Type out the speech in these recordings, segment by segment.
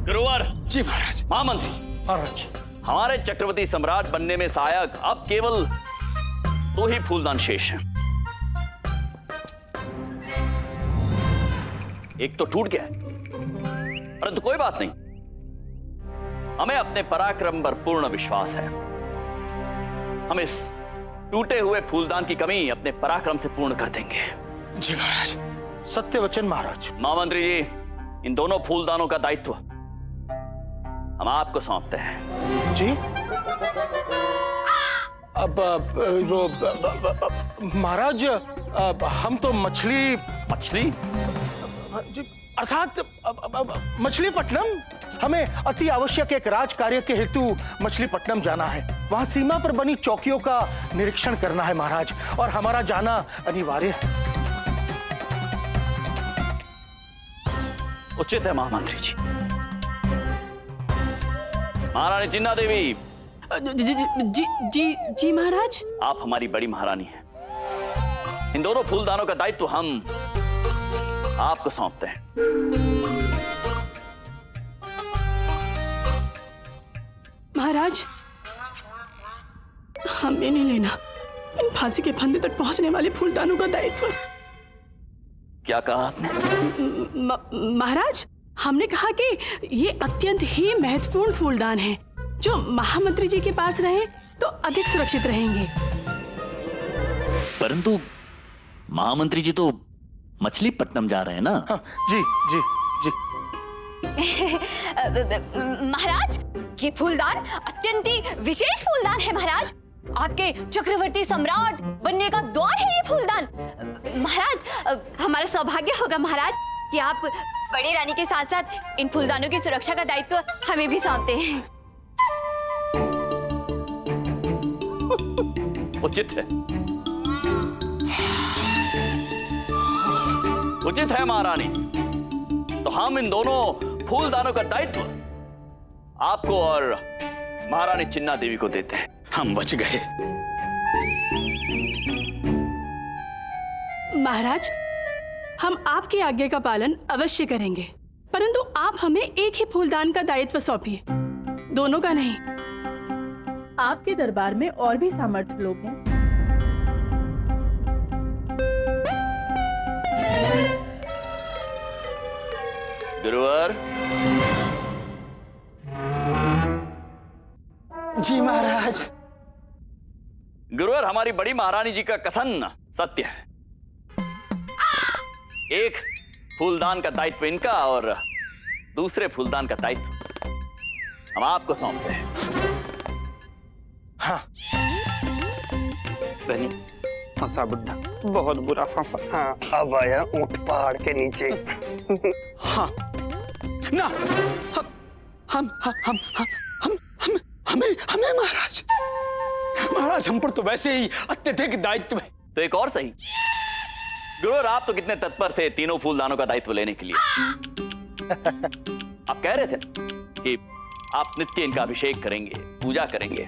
गुरुवर। जी महाराज। महामंत्री महाराज, हमारे चक्रवर्ती सम्राट बनने में सहायक अब केवल 2 ही फूलदान शेष हैं। एक तो टूट गया है, परंतु कोई बात नहीं, हमें अपने पराक्रम पर पूर्ण विश्वास है। हम इस टूटे हुए फूलदान की कमी अपने पराक्रम से पूर्ण कर देंगे। जी महाराज। सत्य वचन महाराज। महामंत्री जी, इन दोनों फूलदानों का दायित्व हम आपको सौंपते हैं। जी। अब महाराज, हम तो मछली अर्थात मछलीपट्टनम, हमें अति आवश्यक एक राज कार्य के हेतु मछलीपट्टनम जाना है। वहां सीमा पर बनी चौकियों का निरीक्षण करना है महाराज, और हमारा जाना अनिवार्य है। उचित है महामंत्री जी। महारानी चिन्ना देवी। जी महाराज। आप हमारी बड़ी महारानी हैं। इन दोनों फूलदानों का दायित्व हम आपको सौंपते हैं। महाराज, हमें नहीं लेना इन फांसी के फंदे तक पहुंचने वाले फूलदानों का दायित्व। क्या कहा आपने? महाराज, हमने कहा कि ये अत्यंत ही महत्वपूर्ण फूलदान है, जो महामंत्री जी के पास रहे तो अधिक सुरक्षित रहेंगे। परंतु महामंत्री जी तो मछलीपट्टनम जा रहे हैं ना? हाँ, जी जी जी। महाराज, ये फूलदान अत्यंत ही विशेष फूलदान है महाराज। आपके चक्रवर्ती सम्राट बनने का द्वार है ये फूलदान। महाराज, हमारा सौभाग्य होगा महाराज कि आप बड़ी रानी के साथ साथ इन फूलदानों की सुरक्षा का दायित्व हमें भी सौंपते हैं। उचित है, उचित है महारानी। तो हम इन दोनों फूलदानों का दायित्व आपको और महारानी चिन्ना देवी को देते हैं। हम बच गए। महाराज, हम आपकी आज्ञा का पालन अवश्य करेंगे, परंतु आप हमें एक ही फूलदान का दायित्व सौंपिए, दोनों का नहीं। आपके दरबार में और भी सामर्थ्य लोग हैं। गुरुवर। जी महाराज। गुरुवर, हमारी बड़ी महारानी जी का कथन सत्य है। एक फूलदान का दायित्व इनका और दूसरे फूलदान का दायित्व हम आपको सौंपते हैं। हाँ। बनी फंसा बुड्ढा, बहुत बुरा फंसा। हाँ, अब आया ऊंट पहाड़ के नीचे। हाँ ना, हमें महाराज हम पर तो वैसे ही अत्यधिक दायित्व है। तो एक और सही। गुरुवर, आप तो कितने तत्पर थे तीनों फूलदानों का दायित्व लेने के लिए। आप कह रहे थे कि आप नित्य इनका अभिषेक करेंगे, पूजा करेंगे,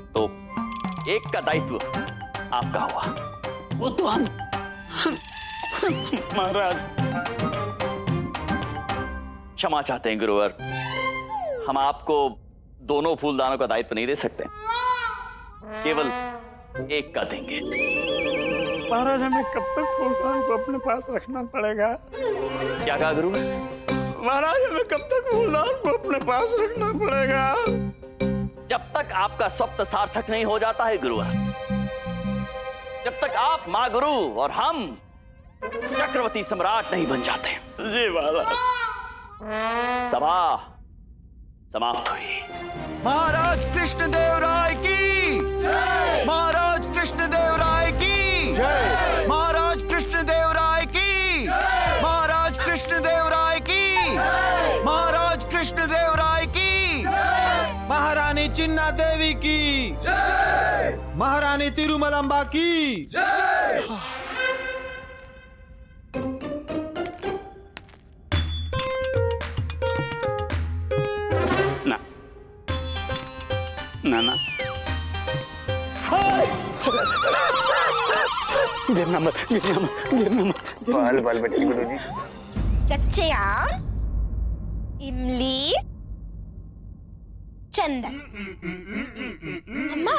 तो एक का दायित्व आपका हुआ। वो तो हम महाराज क्षमा चाहते हैं गुरुवर, हम आपको दोनों फूलदानों का दायित्व नहीं दे सकते, केवल एक का देंगे। महाराज, हमें कब तक फूलदान को अपने पास रखना पड़ेगा? क्या कहा गुरुवर? महाराज, हमें कब तक फूलदान को अपने पास रखना पड़ेगा? जब तक आपका स्वप्न सार्थक नहीं हो जाता है गुरुवर, जब तक आप मां गुरु और हम चक्रवर्ती सम्राट नहीं बन जाते। जी महाराज। सभा समाप्त हुई। महाराज कृष्णदेव राय की जय। महाराज कृष्णदेव राय की जय। महाराज कृष्णदेव राय की जय। महाराज कृष्णदेव राय की जय। महाराज कृष्णदेव राय की जय। महारानी चिन्ना देवी की जय। महारानी तिरुमलंबा की जय। ना ना, गिरना मत, गिरना मत, गिरना मत। बाल बाल बच्चे गुरुजी। कच्चे आम, इमली, चंदन। अम्मा,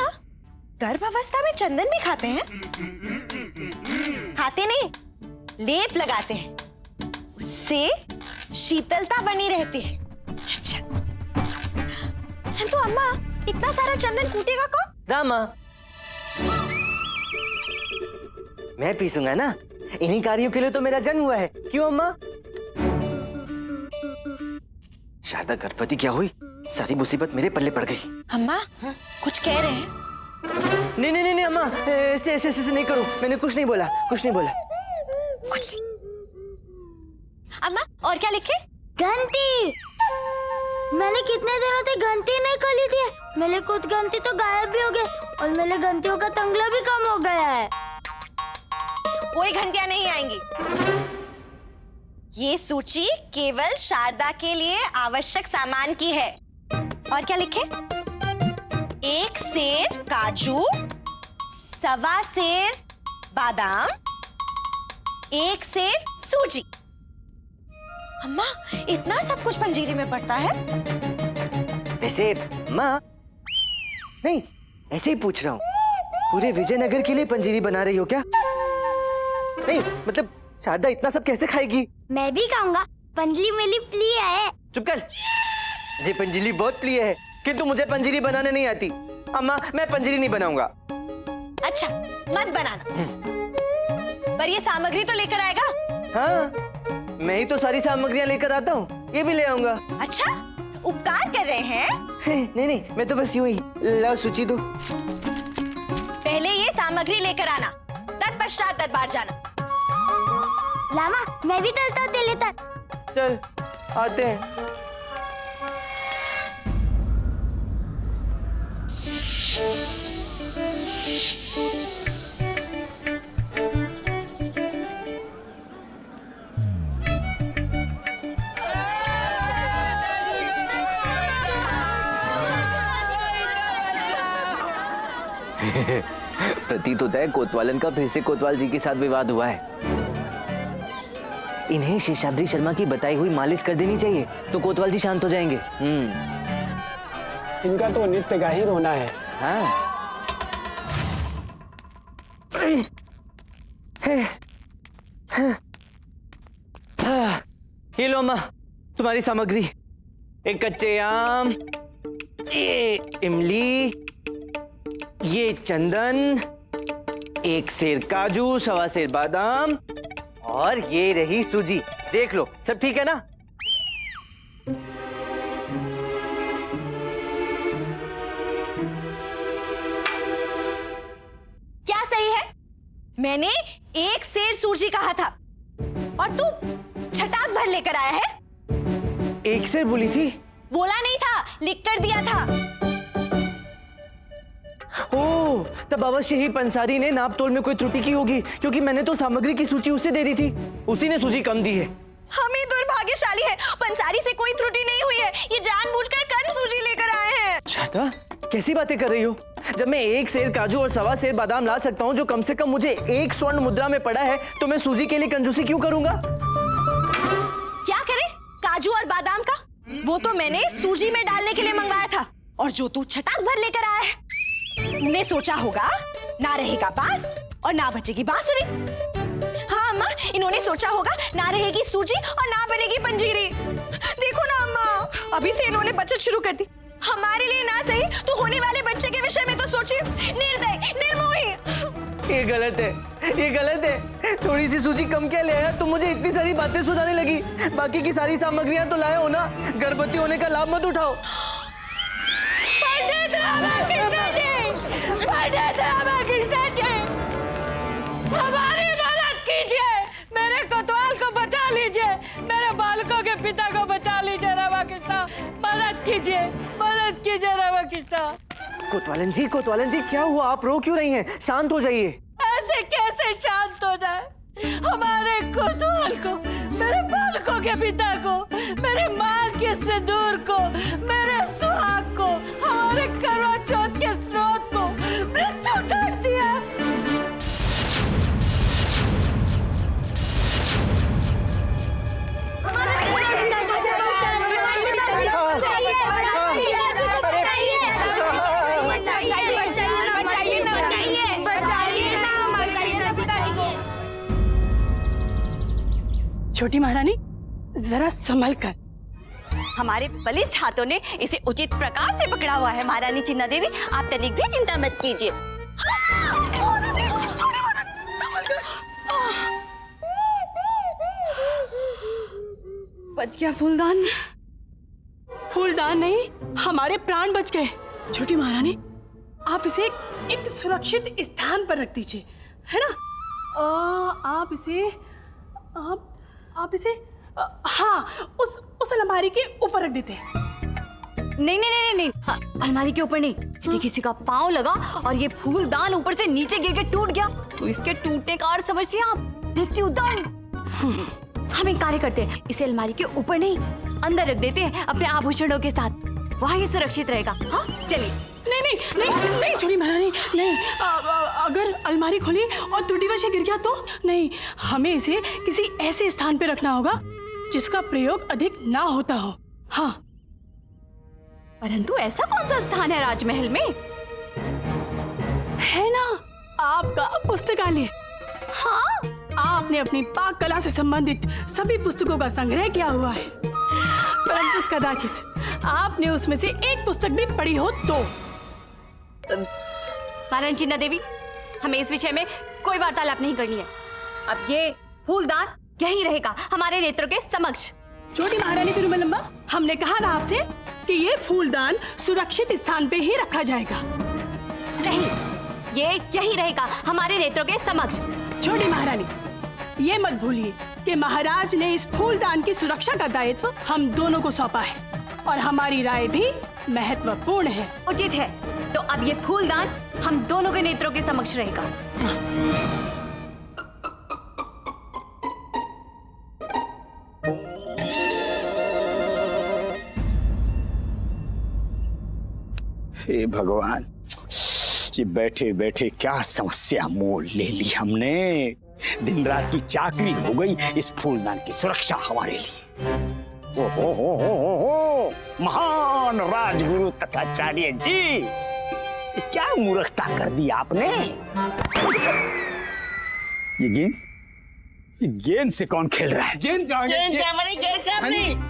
गर्भावस्था में चंदन भी खाते हैं? खाते नहीं, लेप लगाते हैं, उससे शीतलता बनी रहती है। अच्छा, तो अम्मा इतना सारा चंदन कूटेगा कौन? रामा, मैं पीसूंगा ना, इन्हीं कार्यों के लिए तो मेरा जन्म हुआ है। क्यों अम्मा? शारदा गर्भवती क्या हुई? सारी मुसीबत मेरे पल्ले पड़ गई। अम्मा कुछ कह रहे हैं? नहीं नहीं नहीं अम्मा, ऐसे नहीं करो, मैंने कुछ नहीं बोला, कुछ नहीं बोला। कुछ नहीं। अम्मा और क्या लिखे? घंटी। मैंने कितने दिनों से घंटी नहीं खोली थी। मेरे कुछ घंटी तो गायब भी हो गए और मेरे घंटियों का तंगला भी कम हो गया है। कोई घंटियां नहीं आएंगी। ये सूची केवल शारदा के लिए आवश्यक सामान की है। और क्या लिखे? 1 सेर काजू, 1.25 सेर बादाम, 1 सेर सूजी। अम्मा इतना सब कुछ पंजीरी में पड़ता है? ऐसे माँ नहीं, ऐसे ही पूछ रहा हूँ। पूरे विजयनगर के लिए पंजीरी बना रही हो क्या? नहीं मतलब शारदा इतना सब कैसे खाएगी? मैं भी खाऊंगा, पंजली मेरी प्रिय है। चुप कर। मुझे पंजीरी बहुत प्रिय है, किंतु मुझे पंजीरी बनाने नहीं आती। अम्मा मैं पंजीरी नहीं बनाऊंगा। अच्छा मत बनाना, पर ये सामग्री तो लेकर आएगा। हाँ, मैं ही तो सारी सामग्रियां लेकर आता हूँ, ये भी ले आऊंगा। अच्छा उपकार कर रहे हैं? नहीं नहीं, मैं तो बस यूं ही। लाओ सूची दो। पहले ये सामग्री लेकर आना, तत्पश्चात दरबार जाना। लामा मैं भी तलता दे लेता। चल आते हैं। प्रतीत होता है कोतवालन का फिर से कोतवाल जी के साथ विवाद हुआ है। इन्हें शेषाद्री शर्मा की बताई हुई मालिश कर देनी चाहिए तो कोतवाल जी शांत हो जाएंगे। इनका तो नित्य गाहिर होना है। हाँ। ये लो अम्मा तुम्हारी सामग्री। एक कच्चे आम, ये इमली, ये चंदन, 1 सेर काजू, 1.25 सेर बादाम और ये रही सूजी। देख लो सब ठीक है ना? क्या सही है? मैंने 1 सेर सूजी कहा था और तू छटाक भर लेकर आया है। 1 सेर बोली थी? बोला नहीं था, लिख कर दिया था। ओह, तब अवश्य ही पंसारी ने नाप तोल में कोई त्रुटि की होगी, क्योंकि मैंने तो सामग्री की सूची उसे दे दी थी, उसी ने सूची कम दी है। हम ही दुर्भाग्यशाली हैं, पंसारी से कोई त्रुटि नहीं हुई है, ये जानबूझकर कम सूजी लेकर आए हैं। शारदा कैसी बातें कर रही हो? जब मैं 1 सेर काजू और 1.25 सेर बादाम ला सकता हूँ जो कम से कम मुझे 1 स्वर्ण मुद्रा में पड़ा है, तो मैं सूजी के लिए कंजूसी क्यों करूंगा? क्या करे काजू और बादाम का? वो तो मैंने सूजी में डालने के लिए मंगवाया था, और जो तू छटाक भर लेकर आया है, ने सोचा होगा ना रहेगा बांस और ना बचेगी बांसुरी। हाँ अम्मा, इन्होंने सोचा होगा ना रहेगी सूजी और ना बनेगी पंजीरी। देखो ना अम्मा, अभी से इन्होंने बचत शुरू कर दी। हमारे लिए ना सही तो होने वाले बच्चे के विषय में तो सोचिए। निर्दयी, निर्मोही। ये गलत है, ये गलत है। थोड़ी सी सूजी कम क्या ले आया? तुम मुझे इतनी सारी बातें सुनाने लगी, बाकी की सारी सामग्रियां तो लाए हो ना। गर्भवती होने का लाभ मत उठाओ। पंडित रामाकृष्ण जी, हमारी मदद कीजिए, मेरे कोतवाल को बचा लीजिए, मेरे बालकों के पिता को बचा लीजिए रामाकृष्ण, मदद कीजिए, मदद कीजिए रामाकृष्ण। कोतवालन जी क्या हुआ? आप रो क्यों रही हैं? शांत हो जाइए। ऐसे कैसे शांत हो जाए? हमारे कोतवाल को, मेरे बालकों के पिता को, मेरे माँ के सिंदूर को, मेरे सुहाग को, हमारे करवा चौथ के स्रोत को मृत्यु डांट दिया। छोटी महारानी जरा संभल कर। हमारे बलिष्ठ हाथों ने इसे उचित प्रकार से पकड़ा हुआ है महारानी चिन्ना देवी, आप तनिक भी चिंता मत कीजिए। बच गया फूलदान। फूलदान नहीं, हमारे प्राण बच गए। छोटी महारानी, आप इसे एक सुरक्षित स्थान पर रख दीजिए, है ना? आप इसे हाँ, उस अलमारी के ऊपर रख देते हैं। नहीं, हाँ, अलमारी के ऊपर नहीं। यदि किसी का पाँव लगा और ये फूलदान ऊपर से नीचे गिर के टूट गया तो इसके टूटने का अर्थ समझती हैं आप? मृत्युदंड। हम एक कार्य करते हैं, इसे अलमारी के ऊपर नहीं अंदर रख देते हैं अपने आभूषणों के साथ, वहाँ ये सुरक्षित रहेगा। हाँ चलिए। नहीं छोटी महारानी, नहीं। अगर अलमारी खुली और त्रुटिवश गिर गया तो नहीं, हमें इसे किसी ऐसे स्थान पे रखना होगा जिसका प्रयोग अधिक ना होता हो। हाँ, परंतु ऐसा कौन सा स्थान है राजमहल में? है ना आपका पुस्तकालय। हाँ, आपने अपनी पाक कला से संबंधित सभी पुस्तकों का संग्रह किया हुआ है, परंतु कदाचित आपने उसमें से एक पुस्तक भी पढ़ी हो तो। महारानी चिन्ना देवी, हमें इस विषय में कोई वार्तालाप नहीं करनी है। अब ये फूलदान यही रहेगा हमारे नेत्रों के समक्ष। छोटी महारानी तिरुमलम्बा, हमने कहा ना आपसे कि ये फूलदान सुरक्षित स्थान पे ही रखा जाएगा। नहीं, ये यही रहेगा हमारे नेत्रों के समक्ष। छोटी महारानी, ये मत भूलिए कि महाराज ने इस फूलदान की सुरक्षा का दायित्व हम दोनों को सौंपा है और हमारी राय भी महत्वपूर्ण है। उचित है, तो अब ये फूलदान हम दोनों के नेत्रों के समक्ष रहेगा। हे भगवान, ये बैठे बैठे क्या समस्या मोल ले ली हमने। दिन रात की चाकरी हो गई इस फूलदान की सुरक्षा हमारे लिए। हो महान राजगुरु तथाचार्य जी, ये क्या मूर्खता कर दी आपने। ये गेंद से कौन खेल रहा है? गेंद क्या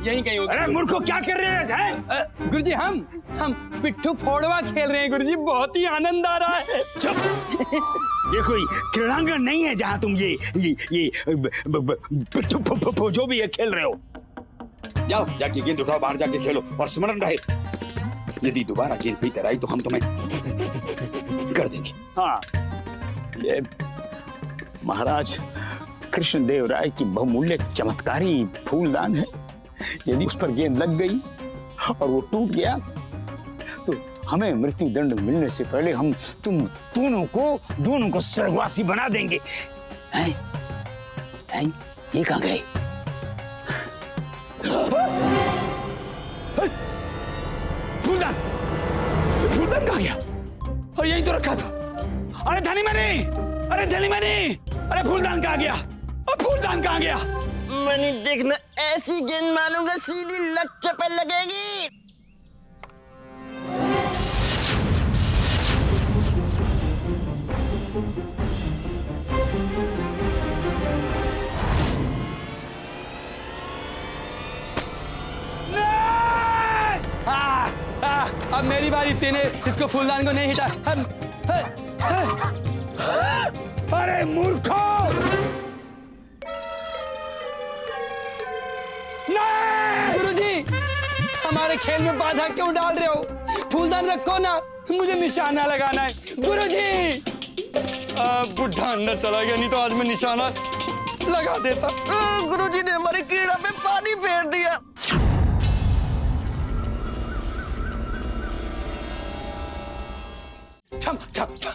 यही कहीं होगी। अरे मूर्खों, क्या कर रहे हैं? गुरुजी, हम पिट्ठू फोड़वा खेल रहे हैं गुरुजी, बहुत ही आनंद आ रहा है। ये कोई क्रीड़ांगण नहीं है जहाँ तुम ये पिट्ठू जो भी है खेल रहे हो। जाओ, जाके गेंद उठाओ, बाहर जाके खेलो और स्मरण रहे, यदि दोबारा गेंद भीतर आई तो हम तुम्हें कर देंगे। हाँ, ये महाराज कृष्णदेव राय की बहुमूल्य चमत्कारी फूलदान है। यदि उस पर गेंद लग गई और वो टूट गया तो हमें मृत्यु दंड मिलने से पहले हम तुम दोनों को स्वर्गवासी बना देंगे। हैं? ये कहाँ गए? फूलदान कहाँ गया? और यहीं तो रखा था। अरे धनी मनी, अरे फूलदान कहाँ गया? फूलदान कहाँ गया? मनी देखना, ऐसी गेंद मारूंगा सीधी लक्ष्य पर लगेगी। अब मेरी बारी, तेने इसको फूलदान को नहीं हिटा। अरे मूर्खों! गुरुजी, हमारे खेल में बाधा क्यों डाल रहे हो? फूलदान रखो ना, मुझे निशाना लगाना है। गुरुजी, बुढ़ा अंदर चला गया, नहीं तो आज मैं निशाना लगा देता। गुरुजी ने हमारी क्रीड़ा में पानी फेर दिया।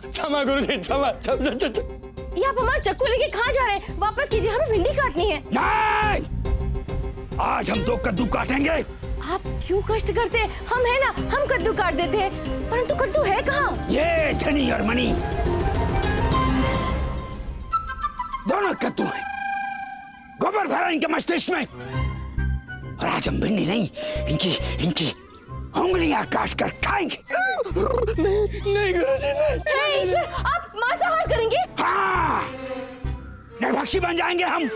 क्षमा गुरुजी, क्षमा। ये आप हमारा चक्कू लेके कहाँ जा रहे हैं? वापस कीजिए, हमें भिंडी काटनी है। नहीं! आज हम तो कद्दू काटेंगे। आप क्यों कष्ट करते हैं? हम है ना, हम कद्दू काट देते हैं, परंतु कद्दू है कहाँ? ये धनी और मनी दोनों कद्दू हैं। गोबर भरा इनके मस्तिष्क में, और आज हम भिंडी नहीं, इनकी उंगलियां काट कर खाएंगे। नहीं गुरुजी, नहीं। ईश्वर, आप मांसाहार करेंगे? हाँ, निर्भक्षी बन जाएंगे हम।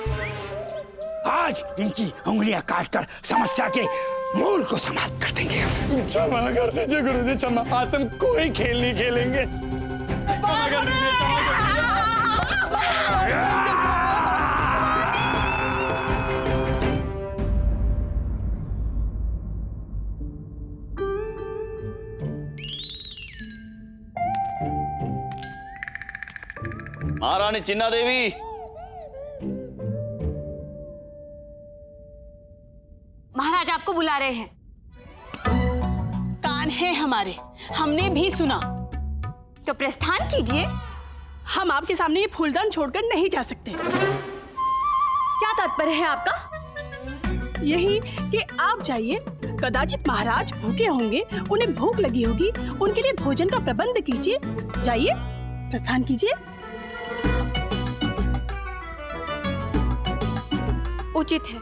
आज इनकी उंगलियां काटकर समस्या के मूल को समाप्त कर देंगे हम। क्षमा कर दीजिए गुरुजी, क्षमा। आज हम कोई खेल नहीं खेलेंगे। क्षमा कर दीजिए, क्षमा कर दीजिए। महारानी चिन्ना देवी, महाराज आपको बुला रहे हैं। कान है हमारे, हमने भी सुना। तो प्रस्थान कीजिए। हम आपके सामने ये फूलदान छोड़कर नहीं जा सकते। क्या तात्पर्य है आपका? यही कि आप जाइए, कदाचित महाराज भूखे होंगे, उन्हें भूख लगी होगी, उनके लिए भोजन का प्रबंध कीजिए। जाइए, प्रस्थान कीजिए। उचित है।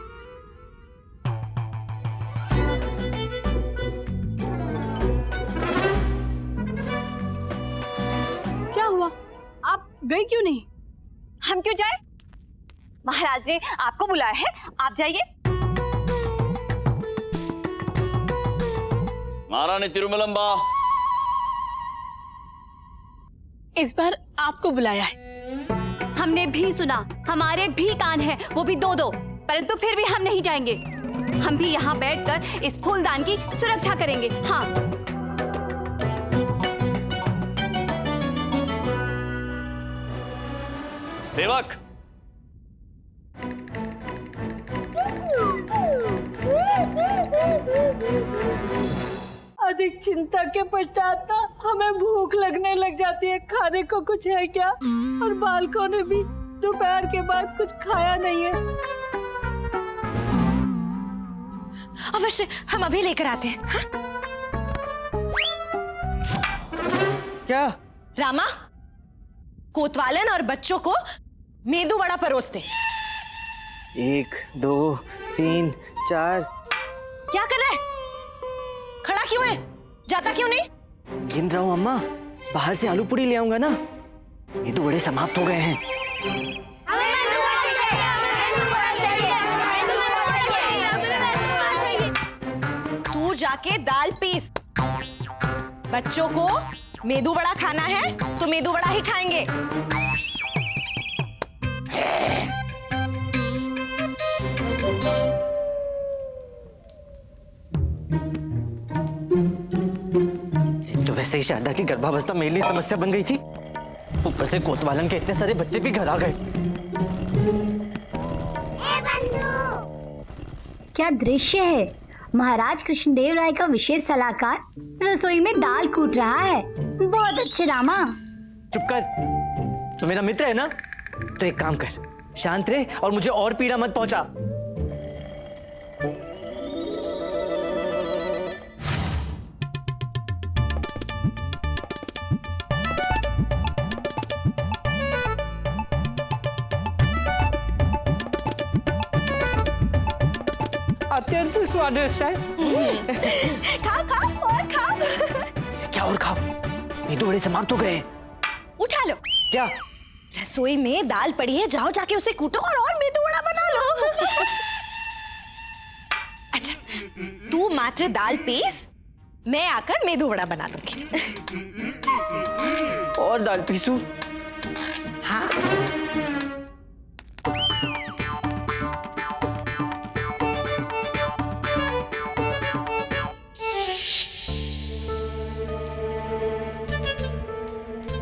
क्या हुआ? आप गई क्यों नहीं? हम क्यों जाए? महाराज ने आपको बुलाया है, आप जाइए। महारानी तिरुमलम्बा, इस बार आपको बुलाया है। हमने भी सुना, हमारे भी कान हैं, वो भी दो दो, परंतु फिर भी हम नहीं जाएंगे। हम भी यहाँ बैठकर इस फूलदान की सुरक्षा करेंगे। हाँ। सेवक, अधिक चिंता के पश्चात हमें भूख लगने लग जाती है। खाने को कुछ है क्या? और बालकों ने भी दोपहर के बाद कुछ खाया नहीं है। अवश्य, हम अभी लेकर आते हैं। हाँ? क्या? रामा, कोतवालन और बच्चों को मेदू वड़ा परोसते। 1 2 3 4। क्या कर रहा है? खड़ा क्यों है? जाता क्यों नहीं? गिन रहा हूँ अम्मा, बाहर से आलू पूरी ले आऊंगा ना। ये तो बड़े समाप्त हो गए हैं। तू जाके दाल पीस। बच्चों को मेदू वड़ा खाना है तो मेदू वड़ा ही खाएंगे। तो वैसे ही शारदा की गर्भावस्था मेरे लिए समस्या बन गई थी, ऊपर से कोतवालन के इतने सारे बच्चे भी घर आ गए। क्या दृश्य है! महाराज कृष्णदेव राय का विशेष सलाहकार रसोई में दाल कूट रहा है। बहुत अच्छे रामा। चुप कर, तो मेरा मित्र है ना, तो एक काम कर, शांत रहे और मुझे और पीड़ा मत पहुंचा। अत्यंत स्वादिष्ट है। खा खा और खा। क्या और खाओ? मेदू वड़े समाप्त हो गए। उठा लो। क्या? रसोई में दाल पड़ी है, जाओ जाके उसे कूटो और मेदू वड़ा बना लो। अच्छा, तू मात्र दाल पीस, मैं आकर मेदू वड़ा बना दूंगी। और दाल पीसू? हाँ।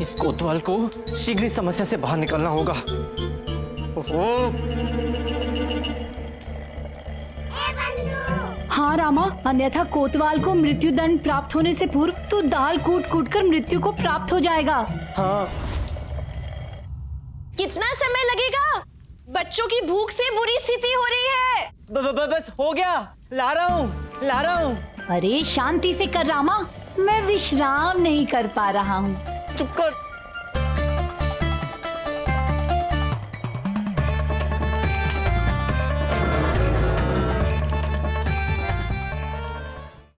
इस कोतवाल को शीघ्र इस समस्या से बाहर निकलना होगा। ओहो। हाँ रामा, अन्यथा कोतवाल को मृत्यु दंड प्राप्त होने से पूर्व तो दाल कूट कूट कर मृत्यु को प्राप्त हो जाएगा। हाँ। कितना समय लगेगा? बच्चों की भूख से बुरी स्थिति हो रही है। बस हो गया, ला रहा हूँ। अरे शांति से कर रामा, मैं विश्राम नहीं कर पा रहा हूँ। चुप कर।